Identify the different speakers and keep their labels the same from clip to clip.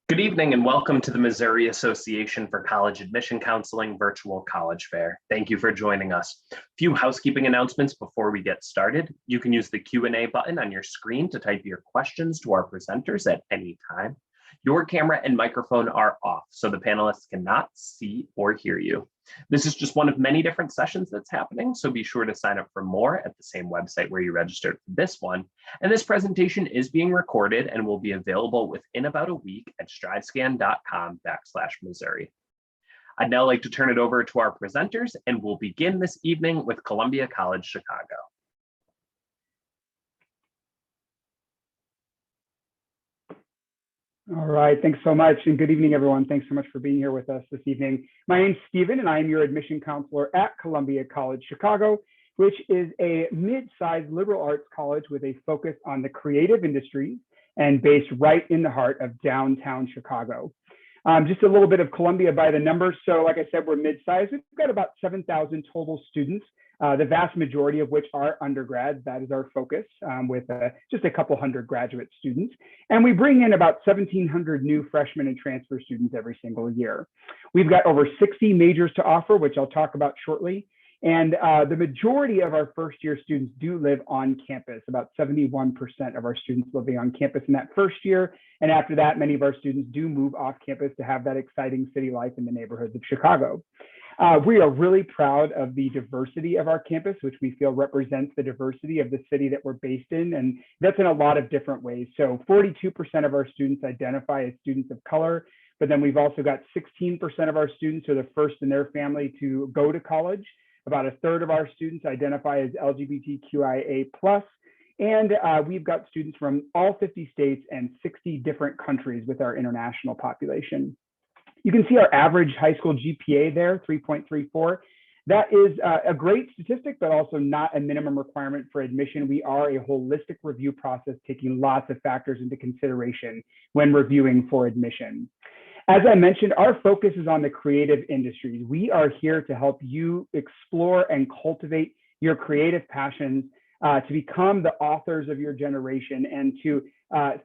Speaker 1: Good evening and welcome to the Missouri Association for College Admission Counseling Virtual College Fair. Thank you for joining us. A few housekeeping announcements before we get started. You can use the Q&A button on your screen to type your questions to our presenters at any time. Your camera and microphone are off, so the panelists cannot see or hear you. This is just one of many different sessions that's happening, so be sure to sign up for more at the same website where you registered for this one. And this presentation is being recorded and will be available within about a week at stridescan.com/Missouri. I'd now like to turn it over to our presenters, and we'll begin this evening with Columbia College Chicago.
Speaker 2: All right, thanks so much, and good evening, everyone. Thanks so much for being here with us this evening. My name's Stephen, and I am your admission counselor at Columbia College Chicago, which is a mid-sized liberal arts college with a focus on the creative industries and based right in the heart of downtown Chicago. Just a little bit of Columbia by the numbers. So like I said, we're mid-sized. We've got about 7,000 total students, the vast majority of which are undergrads. That is our focus, with just a couple hundred graduate students. And we bring in about 1,700 new freshmen and transfer students every single year. We've got over 60 majors to offer, which I'll talk about shortly. And the majority of our first year students do live on campus, about 71% of our students living on campus in that first year. And after that, many of our students do move off campus to have that exciting city life in the neighborhoods of Chicago. We are really proud of the diversity of our campus, which we feel represents the diversity of the city that we're based in. And that's in a lot of different ways. So 42% of our students identify as students of color, but then we've also got 16% of our students who are the first in their family to go to college. About a third of our students identify as LGBTQIA+, and we've got students from all 50 states and 60 different countries with our international population. You can see our average high school GPA there, 3.34. That is a great statistic, but also not a minimum requirement for admission. We are a holistic review process, taking lots of factors into consideration when reviewing for admission. As I mentioned, our focus is on the creative industries. We are here to help you explore and cultivate your creative passions, to become the authors of your generation, and to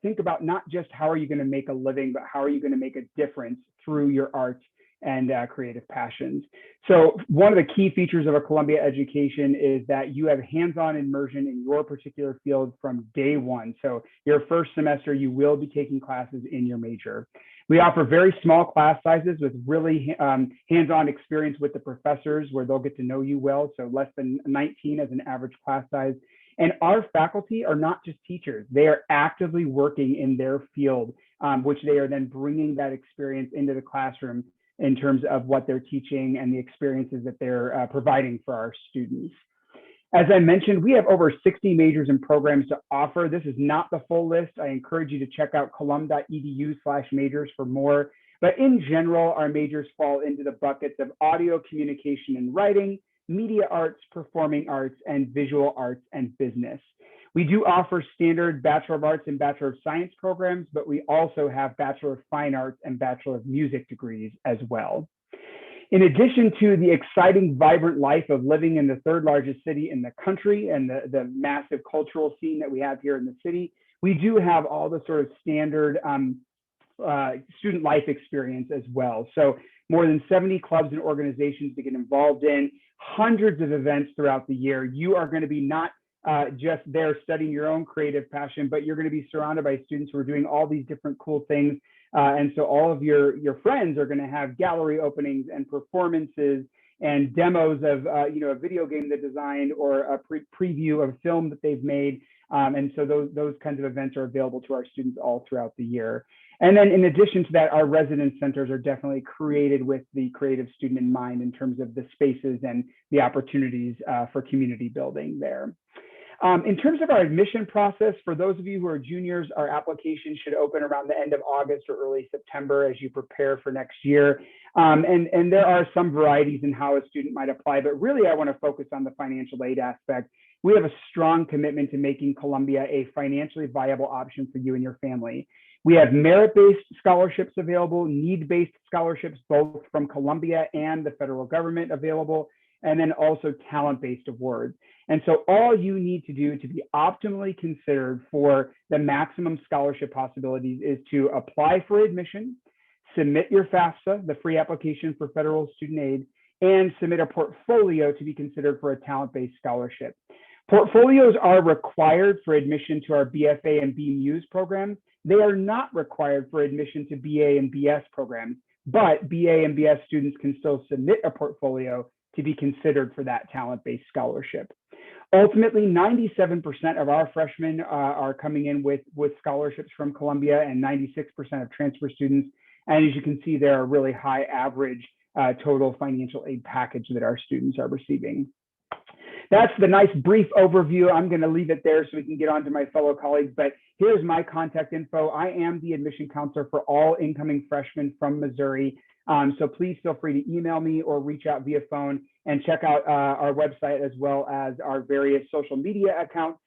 Speaker 2: think about not just how are you going to make a living, but how are you going to make a difference through your art and creative passions. So one of the key features of a Columbia education is that you have hands-on immersion in your particular field from day one. So your first semester, you will be taking classes in your major. We offer very small class sizes with really hands-on experience with the professors where they'll get to know you well. So less than 19 as an average class size. And our faculty are not just teachers. They are actively working in their field, which they are then bringing that experience into the classroom in terms of what they're teaching and the experiences that they're providing for our students. As I mentioned, we have over 60 majors and programs to offer. This is not the full list. I encourage you to check out colum.edu/majors for more. But in general, our majors fall into the buckets of audio, communication, and writing, media arts, performing arts, and visual arts and business. We do offer standard Bachelor of Arts and Bachelor of Science programs, but we also have Bachelor of Fine Arts and Bachelor of Music degrees as well. In addition to the exciting, vibrant life of living in the third largest city in the country and the massive cultural scene that we have here in the city, we do have all the sort of standard student life experience as well. So more than 70 clubs and organizations to get involved in, hundreds of events throughout the year. You are going to be not just there studying your own creative passion, but you're going to be surrounded by students who are doing all these different cool things. And so all of your friends are going to have gallery openings and performances and demos of a video game they designed or a preview of a film that they've made. And so those kinds of events are available to our students all throughout the year. And then in addition to that, our residence centers are definitely created with the creative student in mind in terms of the spaces and the opportunities for community building there. In terms of our admission process, for those of you who are juniors, our application should open around the end of August or early September as you prepare for next year. And there are some varieties in how a student might apply, but really I want to focus on the financial aid aspect. We have a strong commitment to making Columbia a financially viable option for you and your family. We have merit-based scholarships available, need-based scholarships, both from Columbia and the federal government available, and then also talent-based awards. And so all you need to do to be optimally considered for the maximum scholarship possibilities is to apply for admission, submit your FAFSA, the free application for federal student aid, and submit a portfolio to be considered for a talent-based scholarship. Portfolios are required for admission to our BFA and BMUS programs. They are not required for admission to BA and BS programs, but BA and BS students can still submit a portfolio to be considered for that talent-based scholarship. Ultimately, 97% of our freshmen are coming in with scholarships from Columbia and 96% of transfer students. And as you can see, there are really high average total financial aid package that our students are receiving. That's the nice brief overview. I'm going to leave it there so we can get on to my fellow colleagues, but here's my contact info. I am the admission counselor for all incoming freshmen from Missouri. So please feel free to email me or reach out via phone, and check out our website as well as our various social media accounts.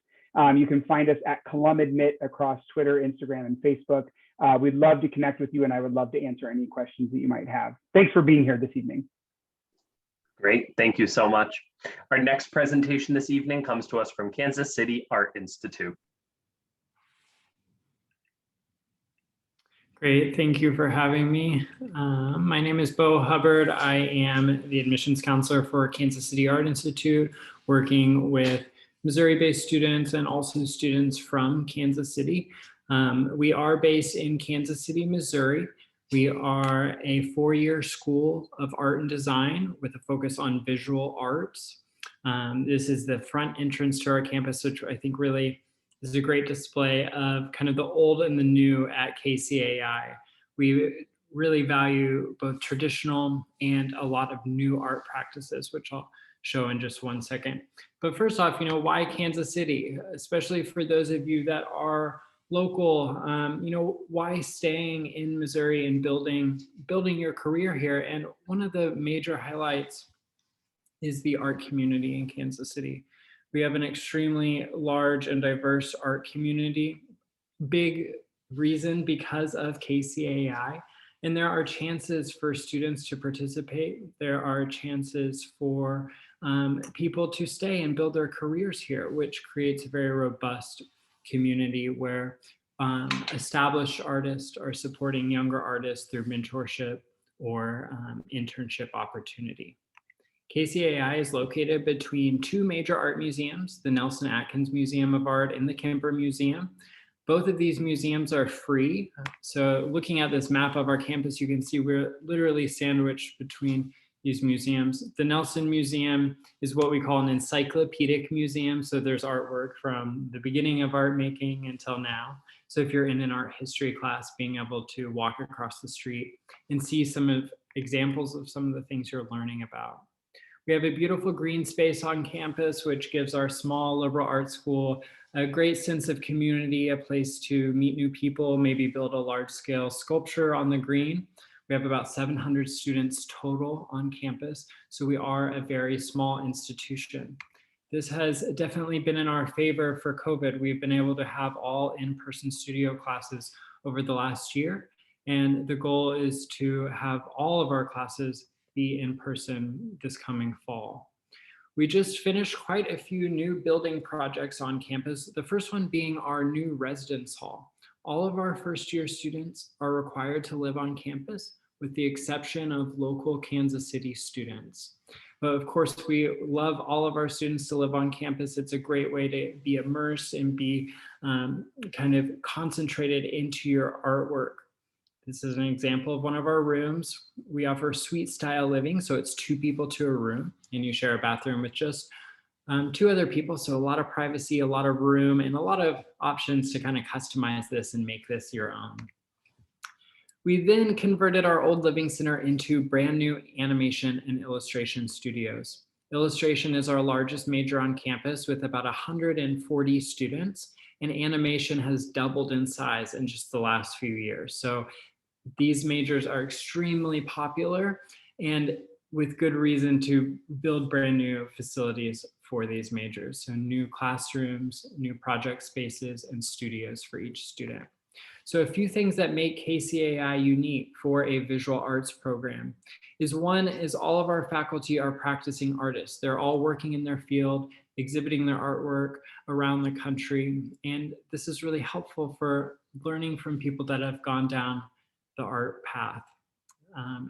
Speaker 2: You can find us at ColumAdmit across Twitter, Instagram, and Facebook. We'd love to connect with you, and I would love to answer any questions that you might have. Thanks for being here this evening.
Speaker 1: Great, thank you so much. Our next presentation this evening comes to us from Kansas City Art Institute.
Speaker 3: Great, thank you for having me. My name is Bo Hubbard. I am the admissions counselor for Kansas City Art Institute, working with Missouri-based students and also students from Kansas City. We are based in Kansas City, Missouri. We are a four-year school of art and design with a focus on visual arts. This is the front entrance to our campus, which I think really is a great display of kind of the old and the new at KCAI. We really value both traditional and a lot of new art practices, which I'll show in just one second. But first off, why Kansas City? Especially for those of you that are local, why staying in Missouri and building your career here? And one of the major highlights is the art community in Kansas City. We have an extremely large and diverse art community, big reason because of KCAI. And there are chances for students to participate. There are chances for people to stay and build their careers here, which creates a very robust community where established artists are supporting younger artists through mentorship or internship opportunity. KCAI is located between two major art museums, the Nelson Atkins Museum of Art and the Kemper Museum. Both of these museums are free. So looking at this map of our campus, you can see we're literally sandwiched between these museums. The Nelson Museum is what we call an encyclopedic museum. So there's artwork from the beginning of art making until now. So if you're in an art history class, being able to walk across the street and see some of examples of some of the things you're learning about. We have a beautiful green space on campus, which gives our small liberal arts school a great sense of community, a place to meet new people, maybe build a large scale sculpture on the green. We have about 700 students total on campus, so we are a very small institution. This has definitely been in our favor for COVID. We've been able to have all in-person studio classes over the last year, and the goal is to have all of our classes be in person this coming fall. We just finished quite a few new building projects on campus, the first one being our new residence hall. All of our first year students are required to live on campus with the exception of local Kansas City students. But of course, we love all of our students to live on campus. It's a great way to be immersed and be kind of concentrated into your artwork. This is an example of one of our rooms. We offer suite style living, so it's 2 people to a room, and you share a bathroom with just 2 other people. So a lot of privacy, a lot of room, and a lot of options to kind of customize this and make this your own. We then converted our old living center into brand new animation and illustration studios. Illustration is our largest major on campus with about 140 students, and animation has doubled in size in just the last few years. So these majors are extremely popular and with good reason to build brand new facilities for these majors. So new classrooms, new project spaces, and studios for each student. So a few things that make KCAI unique for a visual arts program is one is all of our faculty are practicing artists. They're all working in their field. exhibiting their artwork around the country. And this is really helpful for learning from people that have gone down the art path,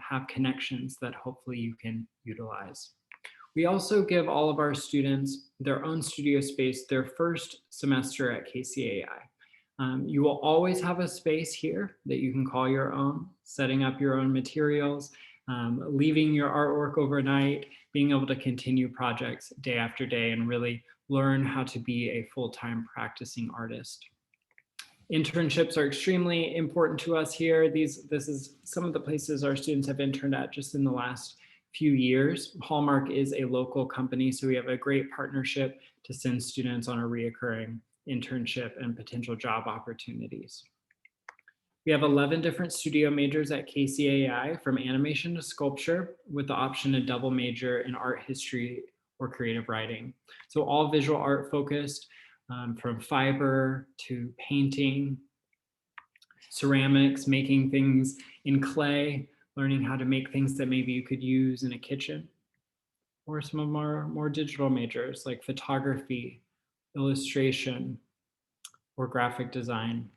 Speaker 3: have connections that hopefully you can utilize. We also give all of our students their own studio space their first semester at KCAI. You will always have a space here that you can call your own, setting up your own materials, leaving your artwork overnight, being able to continue projects day after day and really learn how to be a full-time practicing artist. Internships are extremely important to us here. This is some of the places our students have interned at just in the last few years. Hallmark is a local company, so we have a great partnership to send students on a reoccurring internship and potential job opportunities. We have 11 different studio majors at KCAI, from animation to sculpture, with the option to double major in art history or creative writing. So all visual art focused, from fiber to painting, ceramics, making things in clay, learning how to make things that maybe you could use in a kitchen, or some of our more digital majors like photography, illustration, or graphic design.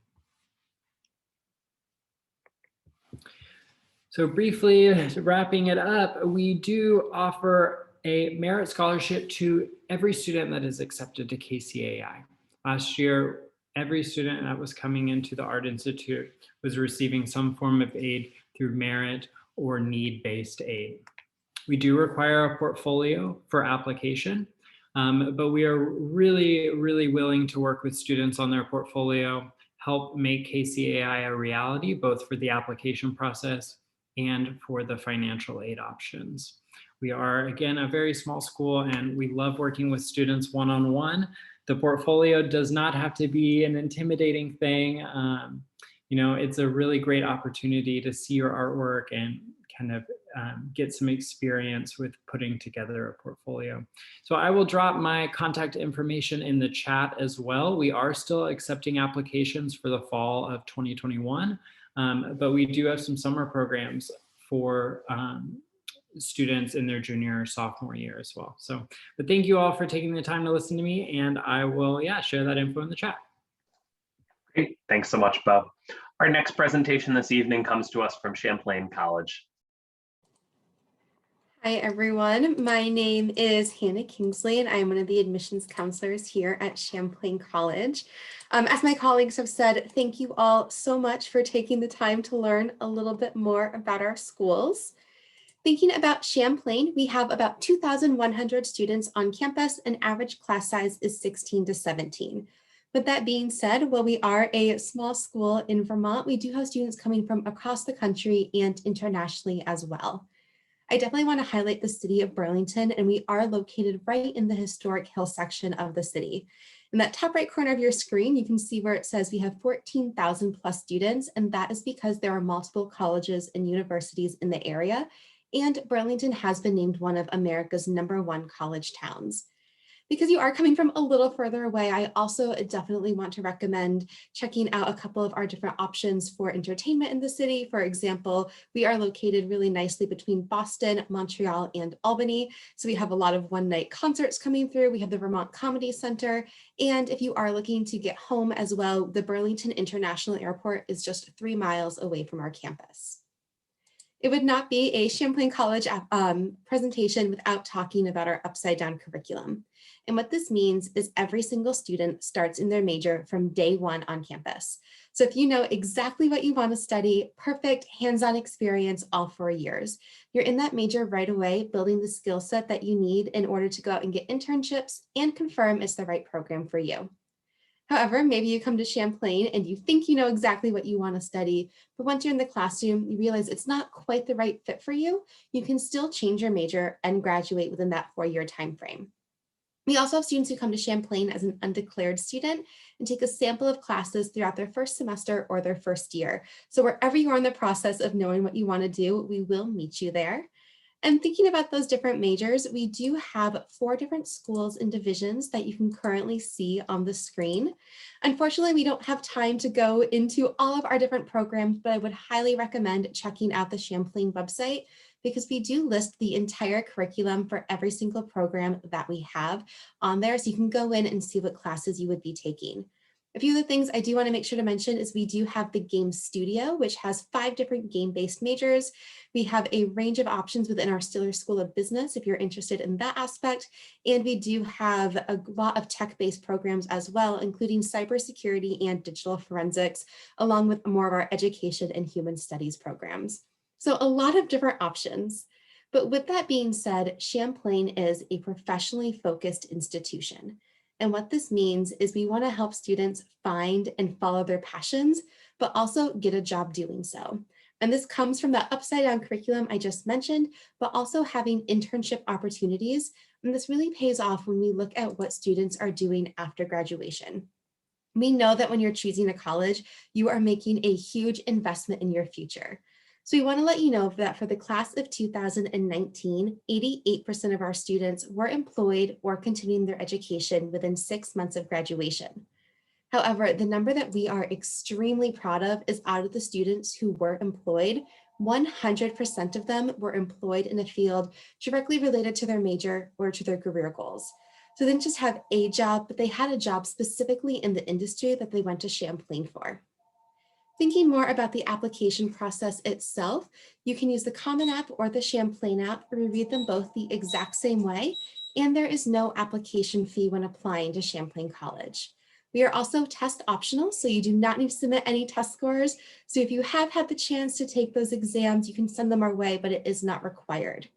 Speaker 3: So briefly, wrapping it up, we do offer a merit scholarship to every student that is accepted to KCAI. Last year, every student that was coming into the Art Institute was receiving some form of aid through merit or need-based aid. We do require a portfolio for application, but we are really, really willing to work with students on their portfolio, help make KCAI a reality, both for the application process and for the financial aid options. We are, again, a very small school, and we love working with students one-on-one. The portfolio does not have to be an intimidating thing. You know, it's a really great opportunity to see your artwork and kind of get some experience with putting together a portfolio. So I will drop my contact information in the chat as well. We are still accepting applications for the fall of 2021, but we do have some summer programs for students in their junior or sophomore year as well. So, but thank you all for taking the time to listen to me, and I will, share that info in the chat.
Speaker 1: Great, thanks so much, Bo. Our next presentation this evening comes to us from Champlain College.
Speaker 4: Hi, everyone. My name is Hannah Kingsley, and I'm one of the admissions counselors here at Champlain College. As my colleagues have said, thank you all so much for taking the time to learn a little bit more about our schools. Thinking about Champlain, we have about 2,100 students on campus, and average class size is 16 to 17. With that being said, while we are a small school in Vermont, we do have students coming from across the country and internationally as well. I definitely want to highlight the city of Burlington, and we are located right in the historic hill section of the city. In that top right corner of your screen, you can see where it says we have 14,000 plus students, and that is because there are multiple colleges and universities in the area, and Burlington has been named one of America's #1 college towns. Because you are coming from a little further away, I also definitely want to recommend checking out a couple of our different options for entertainment in the city. For example, we are located really nicely between Boston, Montreal, and Albany. So we have a lot of one-night concerts coming through. We have the Vermont Comedy Center. And if you are looking to get home as well, the Burlington International Airport is just 3 miles away from our campus. It would not be a Champlain College presentation without talking about our upside down curriculum. And what this means is every single student starts in their major from day 1 on campus. So if you know exactly what you want to study, perfect hands-on experience all 4 years. You're in that major right away, building the skill set that you need in order to go out and get internships and confirm it's the right program for you. However, maybe you come to Champlain and you think you know exactly what you want to study, but once you're in the classroom, you realize it's not quite the right fit for you. You can still change your major and graduate within that 4-year time frame. We also have students who come to Champlain as an undeclared student and take a sample of classes throughout their first semester or their first year. So wherever you are in the process of knowing what you want to do, we will meet you there. And thinking about those different majors, we do have 4 different schools and divisions that you can currently see on the screen. Unfortunately, we don't have time to go into all of our different programs, but I would highly recommend checking out the Champlain website because we do list the entire curriculum for every single program that we have on there. So you can go in and see what classes you would be taking. A few of the things I do want to make sure to mention is we do have the game studio, which has 5 different game-based majors. We have a range of options within our Stiller School of Business if you're interested in that aspect. And we do have a lot of tech-based programs as well, including cybersecurity and digital forensics, along with more of our education and human studies programs. So a lot of different options. But with that being said, Champlain is a professionally focused institution. And what this means is we want to help students find and follow their passions, but also get a job doing so. And this comes from the upside down curriculum I just mentioned, but also having internship opportunities. And this really pays off when we look at what students are doing after graduation. We know that when you're choosing a college, you are making a huge investment in your future. So we want to let you know that for the class of 2019, 88% of our students were employed or continuing their education within 6 months of graduation. However, the number that we are extremely proud of is out of the students who were employed, 100% of them were employed in a field directly related to their major or to their career goals. So they didn't just have a job, but they had a job specifically in the industry that they went to Champlain for. Thinking more about the application process itself, you can use the Common App or the Champlain app. We read them both the exact same way, and there is no application fee when applying to Champlain College. We are also test optional, so you do not need to submit any test scores. So if you have had the chance to take those exams, you can send them our way, but it is not required.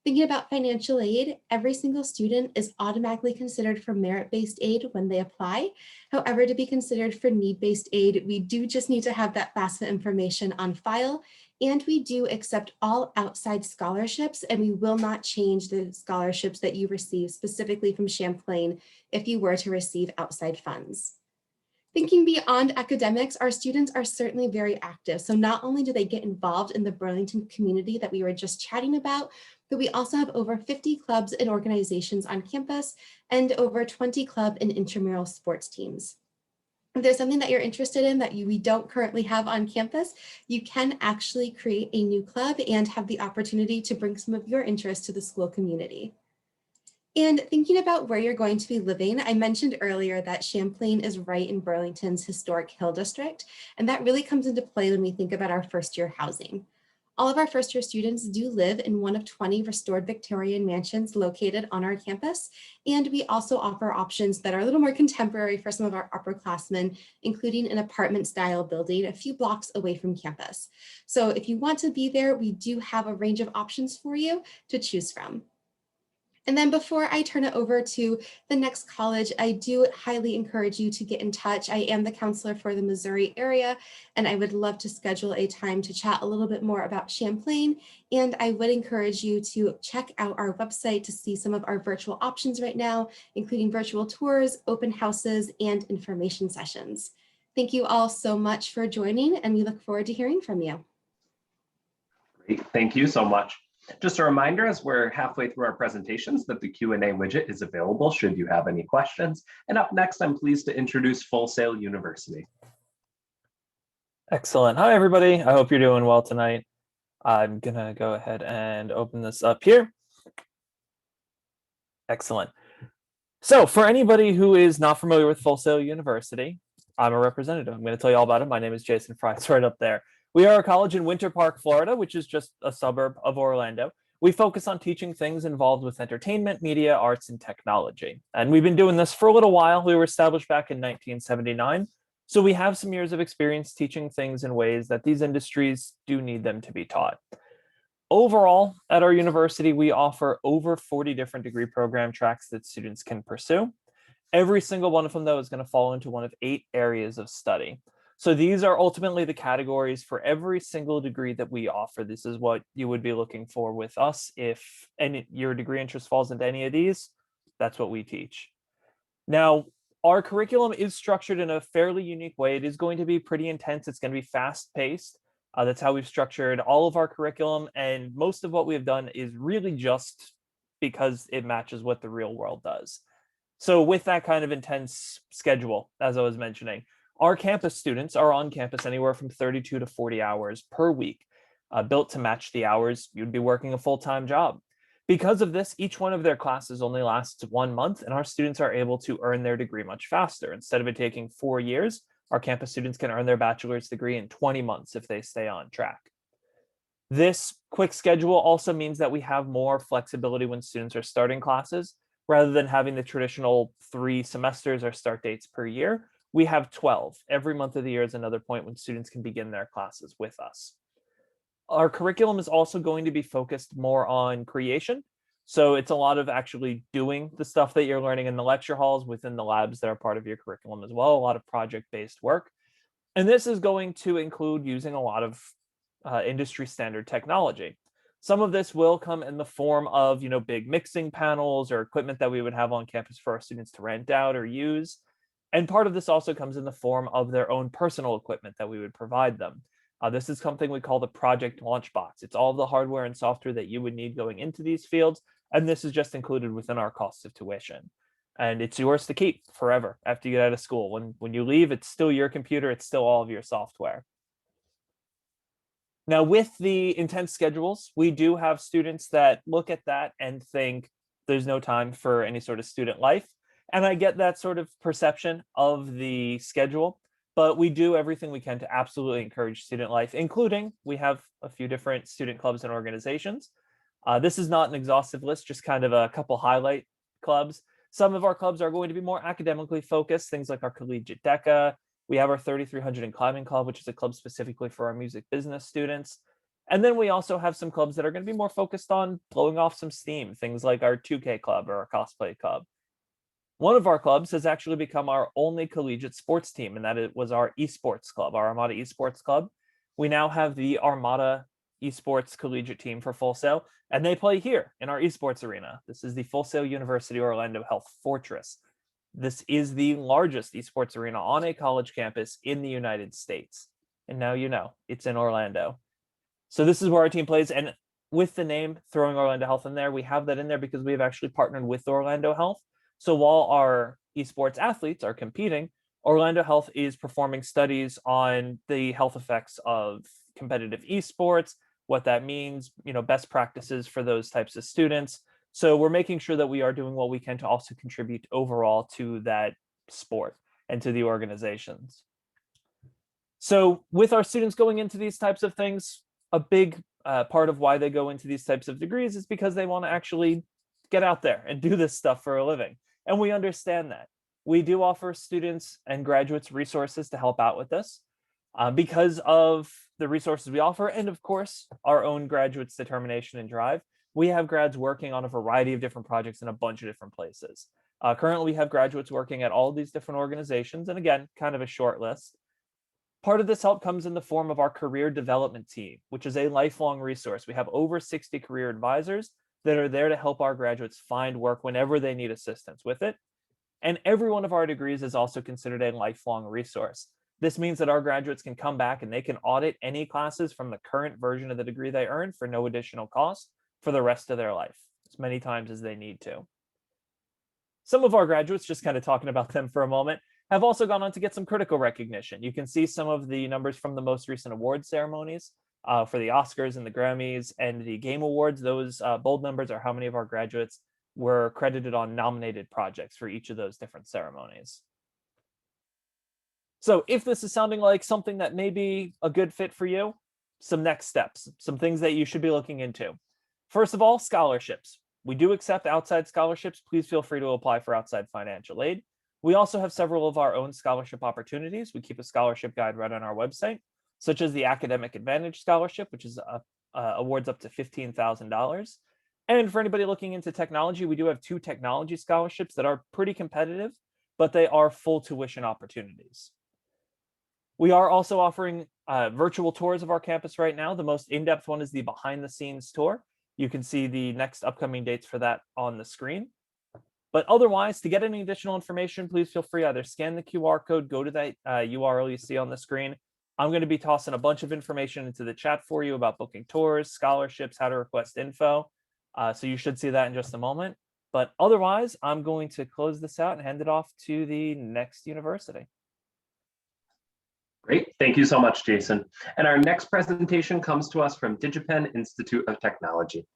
Speaker 4: Thinking about financial aid, every single student is automatically considered for merit-based aid when they apply. However, to be considered for need-based aid, we do just need to have that FAFSA information on file, and we do accept all outside scholarships, and we will not change the scholarships that you receive specifically from Champlain if you were to receive outside funds. Thinking beyond academics, our students are certainly very active. So not only do they get involved in the Burlington community that we were just chatting about, but we also have over 50 clubs and organizations on campus and over 20 club and intramural sports teams. If there's something that you're interested in that we don't currently have on campus, you can actually create a new club and have the opportunity to bring some of your interests to the school community. And thinking about where you're going to be living, I mentioned earlier that Champlain is right in Burlington's historic Hill District, and that really comes into play when we think about our first-year housing. All of our first-year students do live in one of 20 restored Victorian mansions located on our campus, and we also offer options that are a little more contemporary for some of our upperclassmen, including an apartment-style building a few blocks away from campus. So if you want to be there, we do have a range of options for you to choose from. And then before I turn it over to the next college, I do highly encourage you to get in touch. I am the counselor for the Missouri area, and I would love to schedule a time to chat a little bit more about Champlain. And I would encourage you to check out our website to see some of our virtual options right now, including virtual tours, open houses, and information sessions. Thank you all so much for joining, and we look forward to hearing from you.
Speaker 1: Great, thank you so much. Just a reminder, as we're halfway through our presentations, that the Q&A widget is available should you have any questions. And up next, I'm pleased to introduce Full Sail University.
Speaker 5: Excellent. Hi, everybody. I hope you're doing well tonight. I'm going to go ahead and open this up here. Excellent. So for anybody who is not familiar with Full Sail University, I'm a representative. I'm going to tell you all about it. My name is Jason Fry. It's right up there. We are a college in Winter Park, Florida, which is just a suburb of Orlando. We focus on teaching things involved with entertainment, media, arts, and technology. And we've been doing this for a little while. We were established back in 1979. So we have some years of experience teaching things in ways that these industries do need them to be taught. Overall, at our university, we offer over 40 different degree program tracks that students can pursue. Every single one of them, though, is going to fall into one of 8 areas of study. So these are ultimately the categories for every single degree that we offer. This is what you would be looking for with us. If your degree interest falls into any of these, that's what we teach. Now, our curriculum is structured in a fairly unique way. It is going to be pretty intense. It's going to be fast-paced. That's how we've structured all of our curriculum, and most of what we've done is really just because it matches what the real world does. So with that kind of intense schedule, as I was mentioning, our campus students are on campus anywhere from 32 to 40 hours per week, built to match the hours you'd be working a full-time job. Because of this, each one of their classes only lasts 1 month, and our students are able to earn their degree much faster. Instead of it taking 4 years, our campus students can earn their bachelor's degree in 20 months if they stay on track. This quick schedule also means that we have more flexibility when students are starting classes. Rather than having the traditional 3 semesters or start dates per year, we have 12. Every month of the year is another point when students can begin their classes with us. Our curriculum is also going to be focused more on creation. So it's a lot of actually doing the stuff that you're learning in the lecture halls within the labs that are part of your curriculum as well, a lot of project-based work. And this is going to include using a lot of industry standard technology. Some of this will come in the form of, big mixing panels or equipment that we would have on campus for our students to rent out or use. And part of this also comes in the form of their own personal equipment that we would provide them. This is something we call the Project Launch Box. It's all of the hardware and software that you would need going into these fields, and this is just included within our cost of tuition. And it's yours to keep forever after you get out of school. When you leave, it's still your computer, it's still all of your software. Now, with the intense schedules, we do have students that look at that and think there's no time for any sort of student life. And I get that sort of perception of the schedule, but we do everything we can to absolutely encourage student life, including we have a few different student clubs and organizations. This is not an exhaustive list, just kind of a couple highlight clubs. Some of our clubs are going to be more academically focused, things like our Collegiate DECA. We have our 3300 and Climbing Club, which is a club specifically for our music business students. And then we also have some clubs that are going to be more focused on blowing off some steam, things like our 2K club or our cosplay club. One of our clubs has actually become our only collegiate sports team, and that it was our esports club, our Armada Esports Club. We now have the Armada Esports collegiate team for Full Sail, and they play here in our esports arena. This is the Full Sail University Orlando Health Fortress. This is the largest esports arena on a college campus in the United States. And now you know, it's in Orlando. So this is where our team plays. And with the name, throwing Orlando Health in there, we have that in there because we have actually partnered with Orlando Health. So while our esports athletes are competing, Orlando Health is performing studies on the health effects of competitive esports, what that means, best practices for those types of students. So we're making sure that we are doing what we can to also contribute overall to that sport and to the organizations. So with our students going into these types of things, a big part of why they go into these types of degrees is because they want to actually get out there and do this stuff for a living. And we understand that. We do offer students and graduates resources to help out with this because of the resources we offer. And of course, our own graduates' determination and drive. We have grads working on a variety of different projects in a bunch of different places. Currently, we have graduates working at all of these different organizations. And again, kind of a short list. Part of this help comes in the form of our career development team, which is a lifelong resource. We have over 60 career advisors that are there to help our graduates find work whenever they need assistance with it. And every one of our degrees is also considered a lifelong resource. This means that our graduates can come back and they can audit any classes from the current version of the degree they earned for no additional cost for the rest of their life, as many times as they need to. Some of our graduates, just kind of talking about them for a moment, have also gone on to get some critical recognition. You can see some of the numbers from the most recent award ceremonies for the Oscars and the Grammys and the Game Awards. Those bold numbers are how many of our graduates were credited on nominated projects for each of those different ceremonies. So if this is sounding like something that may be a good fit for you, some next steps, some things that you should be looking into. First of all, scholarships. We do accept outside scholarships. Please feel free to apply for outside financial aid. We also have several of our own scholarship opportunities. We keep a scholarship guide right on our website, such as the Academic Advantage Scholarship, which is awards up to $15,000. And for anybody looking into technology, we do have 2 technology scholarships that are pretty competitive, but they are full tuition opportunities. We are also offering virtual tours of our campus right now. The most in-depth one is the behind the scenes tour. You can see the next upcoming dates for that on the screen. But otherwise, to get any additional information, please feel free either scan the QR code, go to that URL you see on the screen. I'm going to be tossing a bunch of information into the chat for you about booking tours, scholarships, how to request info. So you should see that in just a moment. But otherwise, I'm going to close this out and hand it off to the next university.
Speaker 1: Great. Thank you so much, Jason. And our next presentation comes to us from DigiPen Institute of Technology.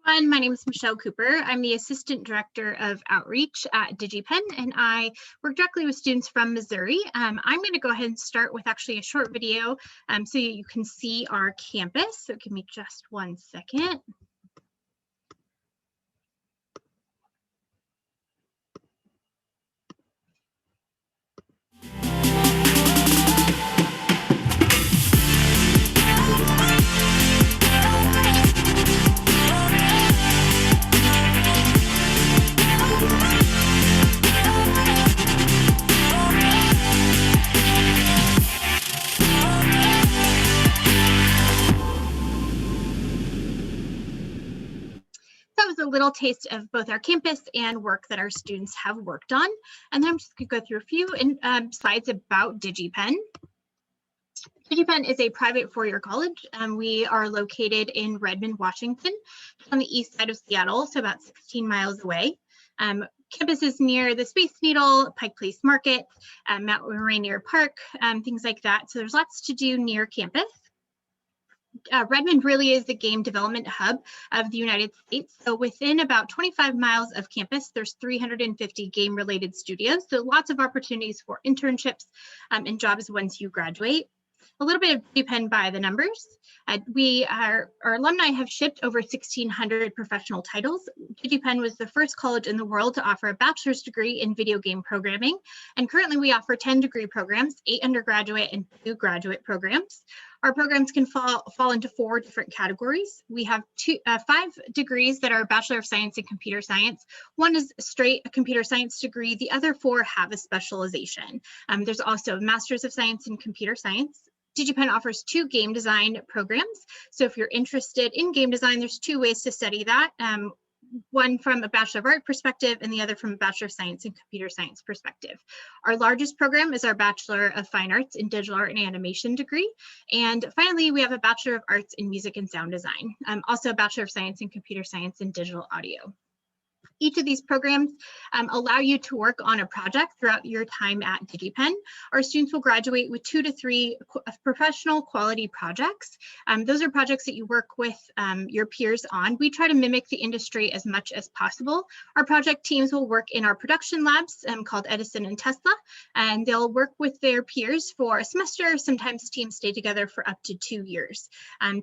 Speaker 6: Hi, everyone. My name is Michelle Cooper. I'm the Assistant Director of Outreach at DigiPen, and I work directly with students from Missouri. I'm going to go ahead and start with actually a short video so you can see our campus. So give me just 1 second. That was a little taste of both our campus and work that our students have worked on. And then I'm just going to go through a few slides about DigiPen. DigiPen is a private four-year college. We are located in Redmond, Washington, on the east side of Seattle, so about 16 miles away. Campus is near the Space Needle, Pike Place Market, Mount Rainier Park, things like that. So there's lots to do near campus. Redmond really is the game development hub of the United States. So within about 25 miles of campus, there's 350 game-related studios. So lots of opportunities for internships and jobs once you graduate. A little bit of DigiPen by the numbers. Our alumni have shipped over 1,600 professional titles. DigiPen was the first college in the world to offer a bachelor's degree in video game programming. And currently we offer 10 degree programs, 8 undergraduate and 2 graduate programs. Our programs can fall into 4 different categories. We have 5 degrees that are Bachelor of Science in Computer Science. One is straight a computer science degree. The other 4 have a specialization. There's also a Master's of Science in Computer Science. DigiPen offers 2 game design programs. So if you're interested in game design, there's 2 ways to study that. One from a Bachelor of Art perspective and the other from a Bachelor of Science and Computer Science perspective. Our largest program is our Bachelor of Fine Arts in Digital Art and Animation degree. And finally, we have a Bachelor of Arts in Music and Sound Design. Also a Bachelor of Science in Computer Science and Digital Audio. Each of these programs allow you to work on a project throughout your time at DigiPen. Our students will graduate with 2 to 3 professional quality projects. Those are projects that you work with your peers on. We try to mimic the industry as much as possible. Our project teams will work in our production labs called Edison and Tesla, and they'll work with their peers for a semester. Sometimes teams stay together for up to 2 years.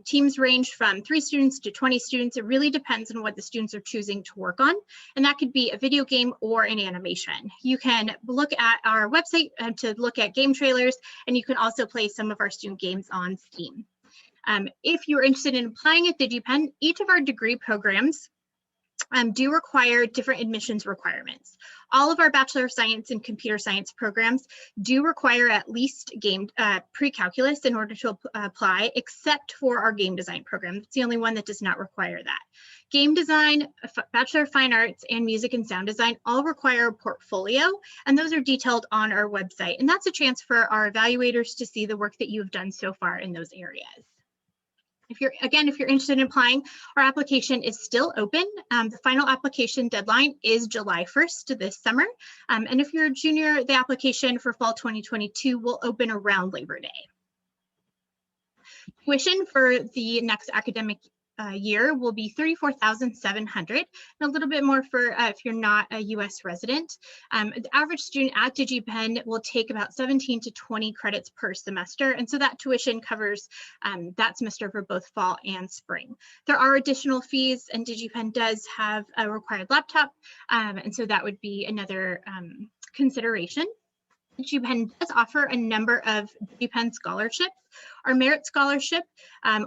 Speaker 6: Teams range from 3 students to 20 students. It really depends on what the students are choosing to work on. And that could be a video game or an animation. You can look at our website to look at game trailers, and you can also play some of our student games on Steam. If you're interested in applying at DigiPen, each of our degree programs do require different admissions requirements. All of our Bachelor of Science and Computer Science programs do require at least game pre-calculus in order to apply, except for our game design program. It's the only one that does not require that. Game design, Bachelor of Fine Arts, and Music and Sound Design all require a portfolio, and those are detailed on our website. And that's a chance for our evaluators to see the work that you have done so far in those areas. If you're interested in applying, our application is still open. The final application deadline is July 1st this summer. And if you're a junior, the application for fall 2022 will open around Labor Day. Tuition for the next academic year will be $34,700, and a little bit more for if you're not a U.S. resident. The average student at DigiPen will take about 17 to 20 credits per semester, and so that tuition covers that semester for both fall and spring. There are additional fees, and DigiPen does have a required laptop, and so that would be another consideration. DigiPen does offer a number of DigiPen scholarships. Our merit scholarship,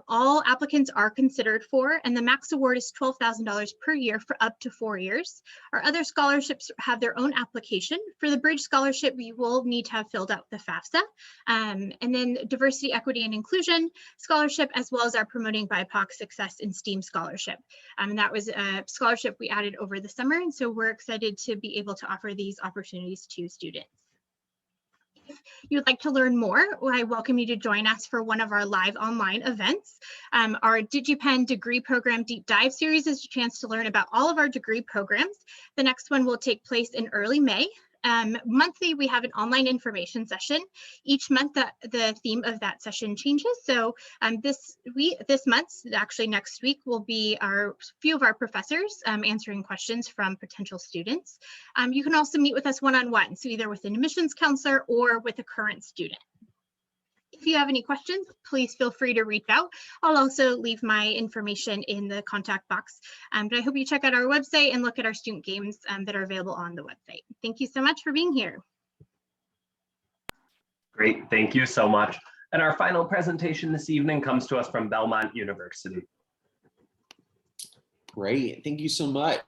Speaker 6: all applicants are considered for, and the max award is $12,000 per year for up to 4 years. Our other scholarships have their own application. For the Bridge Scholarship, you will need to have filled out the FAFSA. And then Diversity, Equity, and Inclusion Scholarship, as well as our Promoting BIPOC Success in STEAM Scholarship. And that was a scholarship we added over the summer, and so we're excited to be able to offer these opportunities to students. If you would like to learn more, I welcome you to join us for one of our live online events. Our DigiPen degree program deep dive series is a chance to learn about all of our degree programs. The next one will take place in early May. Monthly, we have an online information session. Each month, the theme of that session changes. So this month, actually next week, will be a few of our professors answering questions from potential students. You can also meet with us one-on-one, so either with an admissions counselor or with a current student. If you have any questions, please feel free to reach out. I'll also leave my information in the contact box. But I hope you check out our website and look at our student games that are available on the website. Thank you so much for being here.
Speaker 1: Great, thank you so much. And our final presentation this evening comes to us from Belmont University.
Speaker 7: Great, thank you so much.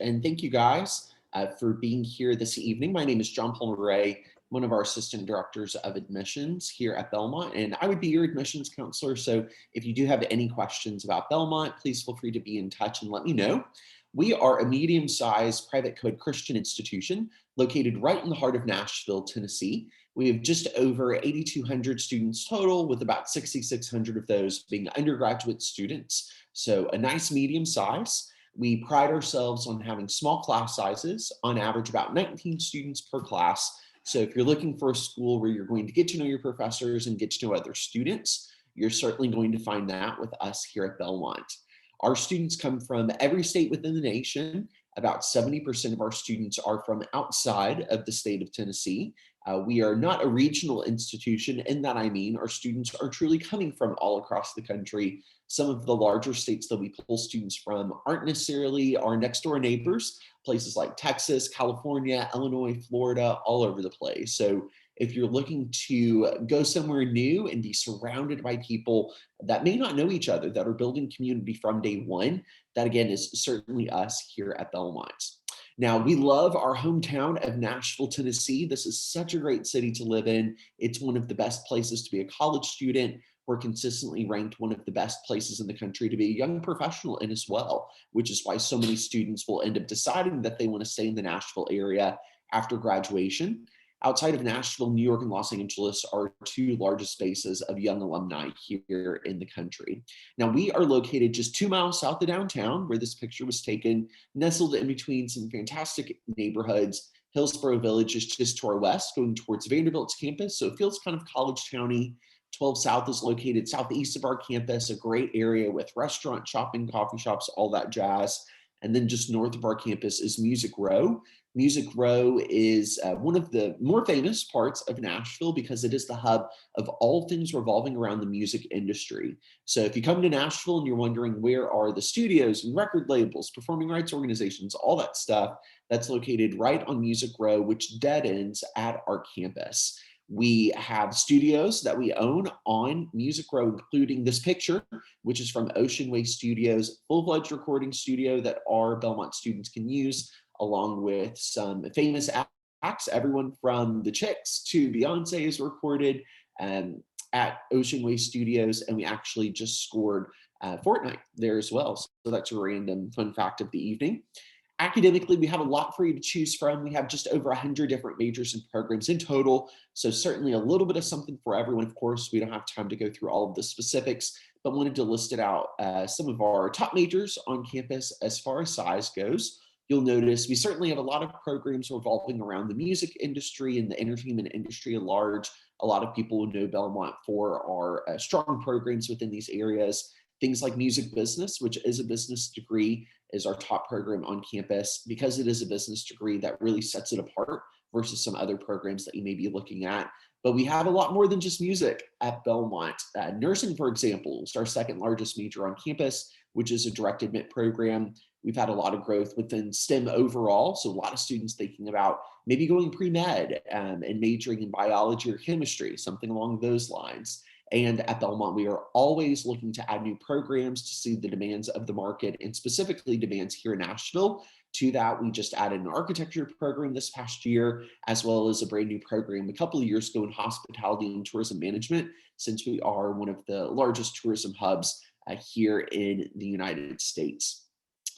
Speaker 7: And thank you guys for being here this evening. My name is Champlain, one of our assistant directors of admissions here at Belmont, and I would be your admissions counselor. So if you do have any questions about Belmont, please feel free to be in touch and let me know. We are a medium-sized private co-ed Christian institution located right in the heart of Nashville, Tennessee. We have just over 8,200 students total, with about 6,600 of those being undergraduate students. So a nice medium size. We pride ourselves on having small class sizes, on average about 19 students per class. So if you're looking for a school where you're going to get to know your professors and get to know other students, you're certainly going to find that with us here at Belmont. Our students come from every state within the nation. About 70% of our students are from outside of the state of Tennessee. We are not a regional institution, in that I mean our students are truly coming from all across the country. Some of the larger states that we pull students from aren't necessarily our next door neighbors, places like Texas, California, Illinois, Florida, all over the place. So if you're looking to go somewhere new and be surrounded by people that may not know each other, that are building community from day one, that again is certainly us here at Belmont. Now, we love our hometown of Nashville, Tennessee. This is such a great city to live in. It's one of the best places to be a college student. We're consistently ranked one of the best places in the country to be a young professional in as well, which is why so many students will end up deciding that they want to stay in the Nashville area after graduation. Outside of Nashville, New York and Los Angeles are two largest bases of young alumni here in the country. Now, we are located just 2 miles south of downtown, where this picture was taken, nestled in between some fantastic neighborhoods. Hillsborough Village is just to our west, going towards Vanderbilt's campus, so it feels kind of college towny. 12 South is located southeast of our campus, a great area with restaurant, shopping, coffee shops, all that jazz. And then just north of our campus is Music Row. Music Row is one of the more famous parts of Nashville because it is the hub of all things revolving around the music industry. So if you come to Nashville and you're wondering where are the studios and record labels, performing rights organizations, all that stuff, that's located right on Music Row, which dead ends at our campus. We have studios that we own on Music Row, including this picture, which is from Ocean Way Studios, full-fledged recording studio that our Belmont students can use, along with some famous acts. Everyone from the Chicks to Beyonce is recorded at Ocean Way Studios, and we actually just scored Fortnite there as well. So that's a random fun fact of the evening. Academically, we have a lot for you to choose from. We have just over 100 different majors and programs in total, so certainly a little bit of something for everyone. Of course, we don't have time to go through all of the specifics, but wanted to list it out. Some of our top majors on campus as far as size goes. You'll notice we certainly have a lot of programs revolving around the music industry and the entertainment industry at large. A lot of people know Belmont for our strong programs within these areas. Things like music business, which is a business degree, is our top program on campus because it is a business degree that really sets it apart versus some other programs that you may be looking at. But we have a lot more than just music at Belmont. Nursing, for example, is our second largest major on campus, which is a direct admit program. We've had a lot of growth within STEM overall, so a lot of students thinking about maybe going pre-med and majoring in biology or chemistry, something along those lines. And at Belmont, we are always looking to add new programs to see the demands of the market, and specifically demands here in Nashville. To that, we just added an architecture program this past year, as well as a brand new program a couple of years ago in hospitality and tourism management, since we are one of the largest tourism hubs here in the United States.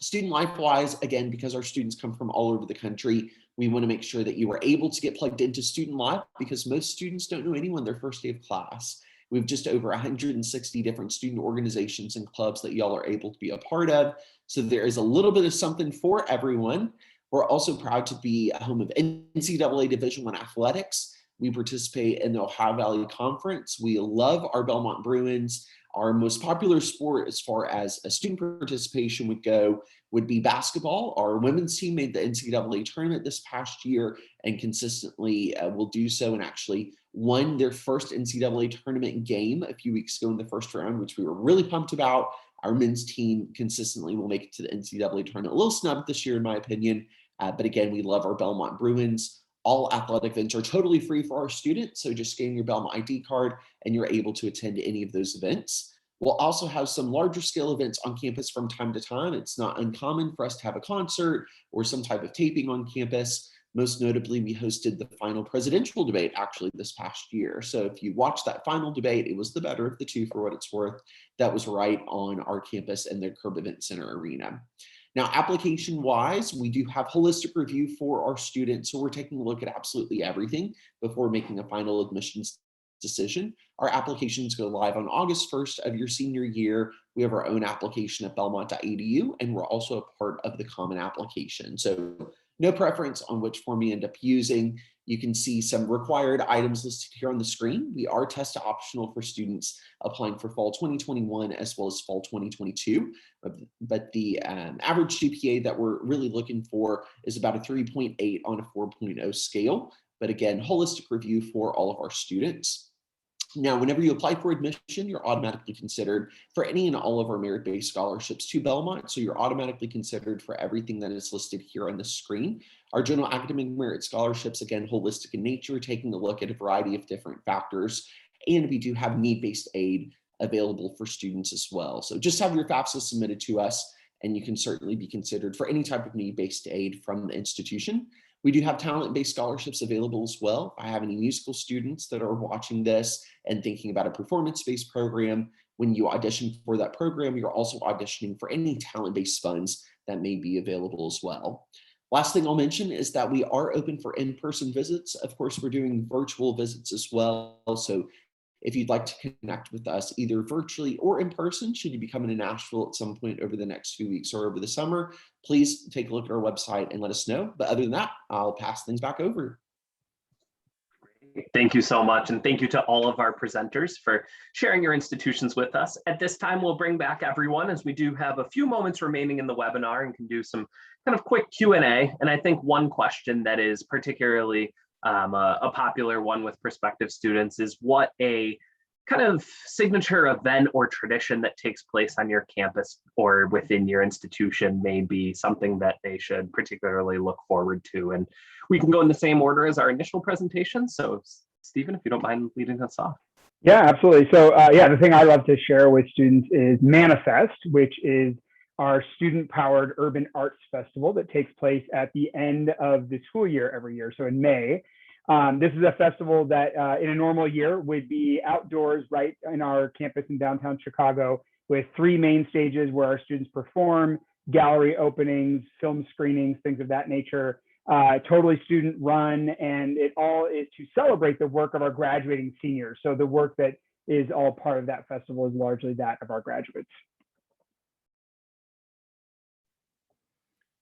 Speaker 7: Student life-wise, again, because our students come from all over the country, we want to make sure that you are able to get plugged into student life because most students don't know anyone their first day of class. We have just over 160 different student organizations and clubs that y'all are able to be a part of. So there is a little bit of something for everyone. We're also proud to be a home of NCAA Division I athletics. We participate in the Ohio Valley Conference. We love our Belmont Bruins. Our most popular sport as far as a student participation would go would be basketball. Our women's team made the NCAA tournament this past year and consistently will do so, and actually won their first NCAA tournament game a few weeks ago in the first round, which we were really pumped about. Our men's team consistently will make it to the NCAA tournament. A little snubbed this year, in my opinion, but again, we love our Belmont Bruins. All athletic events are totally free for our students, so just scan your Belmont ID card and you're able to attend any of those events. We'll also have some larger scale events on campus from time to time. It's not uncommon for us to have a concert or some type of taping on campus. Most notably, we hosted the final presidential debate actually this past year. So if you watch that final debate, it was the better of the two for what it's worth. That was right on our campus in the Curb Event Center arena. Now, application-wise, we do have holistic review for our students. So we're taking a look at absolutely everything before making a final admissions decision. Our applications go live on August 1st of your senior year. We have our own application at belmont.edu, and we're also a part of the common application. So no preference on which form you end up using. You can see some required items listed here on the screen. We are test optional for students applying for fall 2021 as well as fall 2022. But the average GPA that we're really looking for is about a 3.8 on a 4.0 scale. But again, holistic review for all of our students. Now, whenever you apply for admission, you're automatically considered for any and all of our merit-based scholarships to Belmont. So you're automatically considered for everything that is listed here on the screen. Our general academic merit scholarships, again, holistic in nature, taking a look at a variety of different factors. And we do have need-based aid available for students as well. So just have your FAFSA submitted to us, and you can certainly be considered for any type of need-based aid from the institution. We do have talent-based scholarships available as well. If I have any musical students that are watching this and thinking about a performance-based program, when you audition for that program, you're also auditioning for any talent-based funds that may be available as well. Last thing I'll mention is that we are open for in-person visits. Of course, we're doing virtual visits as well. So if you'd like to connect with us either virtually or in person, should you be coming to Nashville at some point over the next few weeks or over the summer, please take a look at our website and let us know. But other than that, I'll pass things back over.
Speaker 1: Thank you so much. And thank you to all of our presenters for sharing your institutions with us. At this time, we'll bring back everyone as we do have a few moments remaining in the webinar and can do some kind of quick Q&A. And I think one question that is particularly a popular one with prospective students is what a kind of signature event or tradition that takes place on your campus or within your institution may be something that they should particularly look forward to. And we can go in the same order as our initial presentation. So Stephen, if you don't mind leading us off.
Speaker 2: Yeah, absolutely. So yeah, the thing I love to share with students is Manifest, which is our student-powered urban arts festival that takes place at the end of the school year every year, so in May. This is a festival that in a normal year would be outdoors right in our campus in downtown Chicago with 3 main stages where our students perform, gallery openings, film screenings, things of that nature, totally student run, and it all is to celebrate the work of our graduating seniors. So the work that is all part of that festival is largely that of our graduates.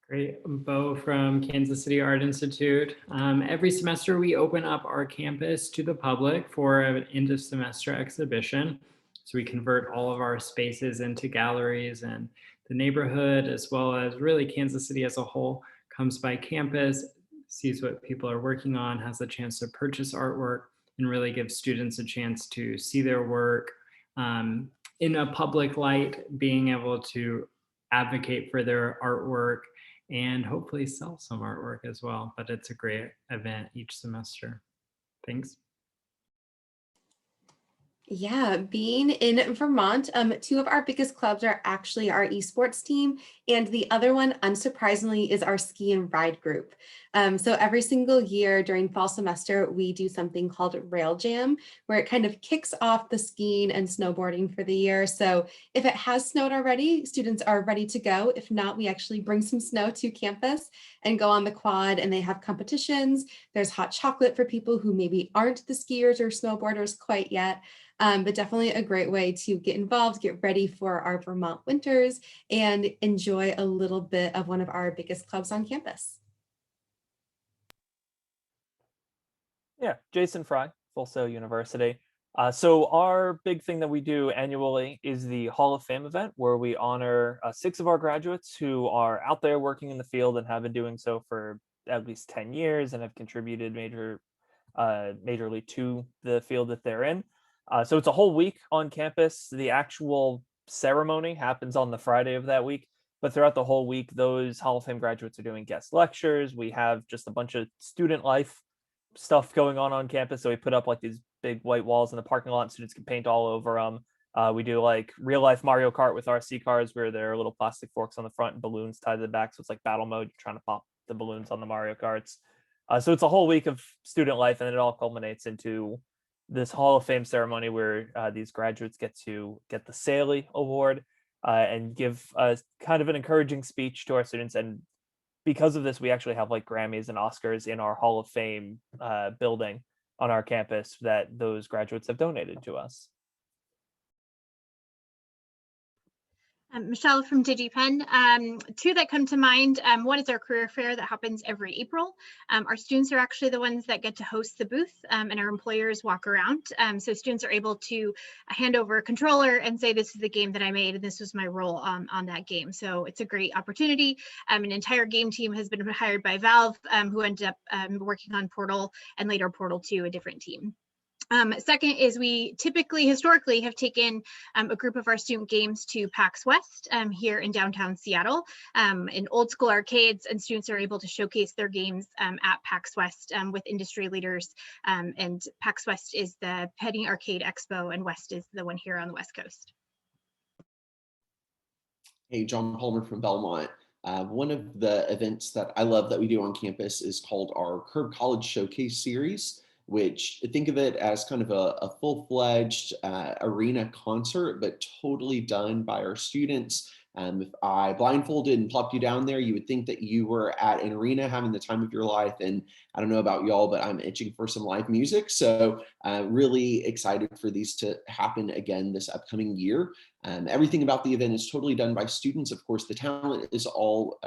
Speaker 3: Great. Bo from Kansas City Art Institute. Every semester we open up our campus to the public for an end of semester exhibition. So we convert all of our spaces into galleries, and the neighborhood, as well as really Kansas City as a whole, comes by campus, sees what people are working on, has a chance to purchase artwork, and really gives students a chance to see their work in a public light, being able to advocate for their artwork and hopefully sell some artwork as well. But it's a great event each semester. Thanks.
Speaker 4: Yeah, being in Vermont, two of our biggest clubs are actually our esports team, and the other one, unsurprisingly, is our ski and ride group. So every single year during fall semester, we do something called Rail Jam, where it kind of kicks off the skiing and snowboarding for the year. So if it has snowed already, students are ready to go. If not, we actually bring some snow to campus and go on the quad, and they have competitions. There's hot chocolate for people who maybe aren't the skiers or snowboarders quite yet. But definitely a great way to get involved, get ready for our Vermont winters, and enjoy a little bit of one of our biggest clubs on campus.
Speaker 5: Yeah, Jason Fry, Full Sail University. So our big thing that we do annually is the Hall of Fame event, where we honor 6 of our graduates who are out there working in the field and have been doing so for at least 10 years and have contributed majorly to the field that they're in. So it's a whole week on campus. The actual ceremony happens on the Friday of that week, but throughout the whole week, those Hall of Fame graduates are doing guest lectures. We have just a bunch of student life stuff going on campus. So we put up like these big white walls in the parking lot, and students can paint all over them. We do like real life Mario Kart with RC cars, where there are little plastic forks on the front and balloons tied to the back. So it's like battle mode. You're trying to pop the balloons on the Mario Karts. So it's a whole week of student life, and it all culminates into this Hall of Fame ceremony where these graduates get to get the Saley Award and give kind of an encouraging speech to our students. And because of this, we actually have like Grammys and Oscars in our Hall of Fame building on our campus that those graduates have donated to us.
Speaker 6: Michelle from DigiPen. Two that come to mind. One is our career fair that happens every April. Our students are actually the ones that get to host the booth, and our employers walk around. So students are able to hand over a controller and say, this is the game that I made, and this was my role on that game. So it's a great opportunity. An entire game team has been hired by Valve, who ended up working on Portal and later Portal 2, a different team. Second is we historically have taken a group of our student games to PAX West here in downtown Seattle in old school arcades, and students are able to showcase their games at PAX West with industry leaders. And PAX West is the Penny Arcade Expo, and West is the one here on the West Coast.
Speaker 7: Hey, John Palmer from Belmont. One of the events that I love that we do on campus is called our Curb College Showcase Series, which think of it as kind of a full-fledged arena concert, but totally done by our students. If I blindfolded and plopped you down there, you would think that you were at an arena having the time of your life. And I don't know about y'all, but I'm itching for some live music. So really excited for these to happen again this upcoming year. Everything about the event is totally done by students. Of course, the talent is all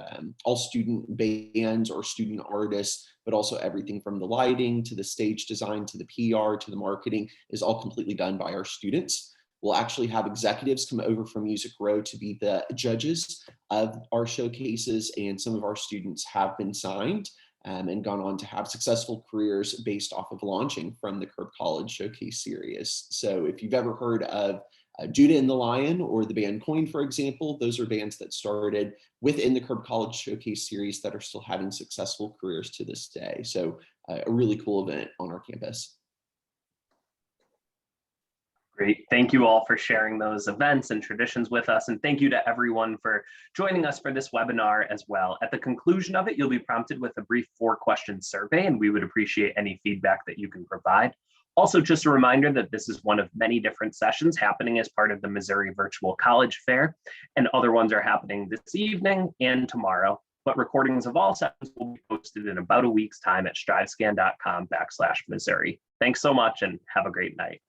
Speaker 7: student bands or student artists, but also everything from the lighting to the stage design to the PR to the marketing is all completely done by our students. We'll actually have executives come over from Music Row to be the judges of our showcases, and some of our students have been signed and gone on to have successful careers based off of launching from the Curb College Showcase Series. So if you've ever heard of Judah and the Lion or the band Coin, for example, those are bands that started within the Curb College Showcase Series that are still having successful careers to this day. So a really cool event on our campus.
Speaker 1: Great. Thank you all for sharing those events and traditions with us. And thank you to everyone for joining us for this webinar as well. At the conclusion of it, you'll be prompted with a brief 4-question survey, and we would appreciate any feedback that you can provide. Also, just a reminder that this is one of many different sessions happening as part of the Missouri Virtual College Fair, and other ones are happening this evening and tomorrow. But recordings of all sessions will be posted in about a week's time at strivescan.com/Missouri. Thanks so much and have a great night.